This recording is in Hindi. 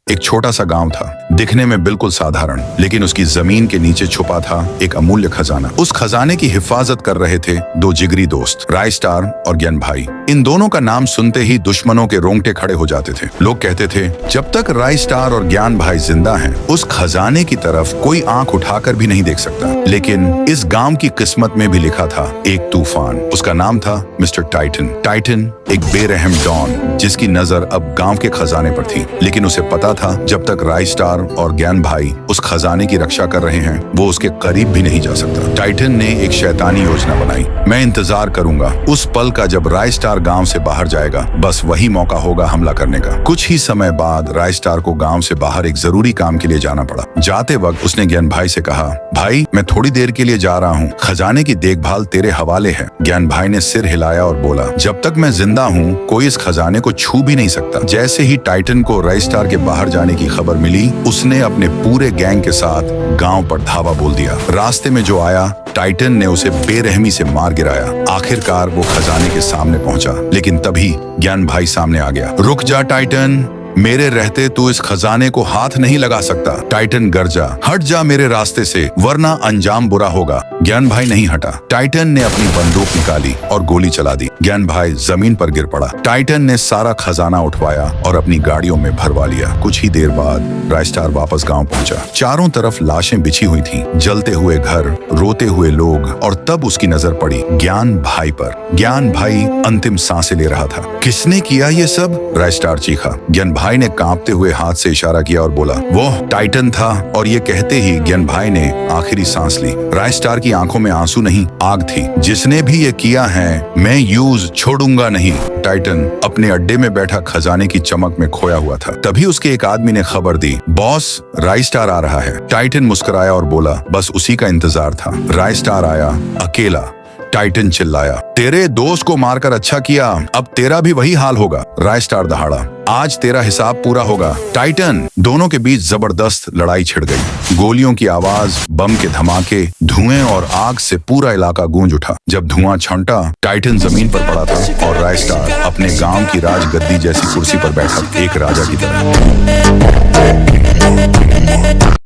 एक छोटा सा गांव था, दिखने में बिल्कुल साधारण, लेकिन उसकी जमीन के नीचे छुपा था एक अमूल्य खजाना। उस खजाने की हिफाजत कर रहे थे दो जिगरी दोस्त, राय स्टार और ज्ञान भाई। इन दोनों का नाम सुनते ही दुश्मनों के रोंगटे खड़े हो जाते थे। लोग कहते थे, जब तक राय स्टार और ज्ञान भाई जिंदा हैं, उस खजाने की तरफ कोई आंख उठाकर भी नहीं देख सकता। लेकिन इस गांव की किस्मत में भी लिखा था एक तूफान। उसका नाम था मिस्टर टाइटन। टाइटन एक बेरहम डॉन, जिसकी नजर अब गांव के खजाने पर थी। लेकिन उसे पता था, जब तक राय स्टार और ज्ञान भाई उस खजाने की रक्षा कर रहे हैं, वो उसके करीब भी नहीं जा सकता। टाइटन ने एक शैतानी योजना बनाई। मैं इंतजार करूंगा उस पल का जब राय स्टार गांव से बाहर जाएगा, बस वही मौका होगा हमला करने का। कुछ ही समय बाद राय स्टार को गांव से बाहर एक जरूरी काम के लिए जाना पड़ा। जाते वक्त उसने ज्ञान भाई से कहा, भाई मैं थोड़ी देर के लिए जा रहा हूँ, खजाने की देखभाल तेरे हवाले है। ज्ञान भाई ने सिर हिलाया और बोला, जब तक मैं जिंदा हूँ कोई इस खजाने को छू भी नहीं सकता। जैसे ही टाइटन को राय स्टार के बाहर जाने की खबर मिली, उसने अपने पूरे गैंग के साथ गांव पर धावा बोल दिया। रास्ते में जो आया, टाइटन ने उसे बेरहमी से मार गिराया। आखिरकार वो खजाने के सामने पहुंचा, लेकिन तभी ज्ञान भाई सामने आ गया। रुक जा टाइटन, मेरे रहते तू इस खजाने को हाथ नहीं लगा सकता। टाइटन गरजा, हट जा मेरे रास्ते से, वरना अंजाम बुरा होगा। ज्ञान भाई नहीं हटा। टाइटन ने अपनी बंदूक निकाली और गोली चला दी। ज्ञान भाई जमीन पर गिर पड़ा। टाइटन ने सारा खजाना उठवाया और अपनी गाड़ियों में भरवा लिया। कुछ ही देर बाद राय स्टार वापस गांव पहुंचा। चारों तरफ लाशें बिछी हुई थीं, जलते हुए घर, रोते हुए लोग, और तब उसकी नजर पड़ी ज्ञान भाई पर। ज्ञान भाई अंतिम सांसें ले रहा था। किसने किया ये सब? राय स्टार चीखा। ज्ञान भाई ने कांपते हुए हाथ से इशारा किया और बोला, वो टाइटन था। और ये कहते ही ज्ञान भाई ने आखिरी सांस ली। राय स्टार की आंखों में आंसू नहीं, आग थी। जिसने भी ये किया है, मैं यूज छोड़ूंगा नहीं। टाइटन अपने अड्डे में बैठा खजाने की चमक में खोया हुआ था। तभी उसके एक आदमी ने खबर दी, बॉस राय स्टार आ रहा है। टाइटन मुस्कुराया और बोला, बस उसी का इंतजार था। राय स्टार आया, अकेला। टाइटन चिल्लाया, तेरे दोस्त को मारकर अच्छा किया, अब तेरा भी वही हाल होगा। राय स्टार दहाड़ा, आज तेरा हिसाब पूरा होगा। टाइटन। दोनों के बीच जबरदस्त लड़ाई छिड़ गई। गोलियों की आवाज, बम के धमाके, धुएं और आग से पूरा इलाका गूंज उठा। जब धुआं छंटा, टाइटन जमीन पर पड़ा था और राय स्टार अपने गांव की राजगद्दी जैसी कुर्सी पर बैठा, एक राजा की तरह।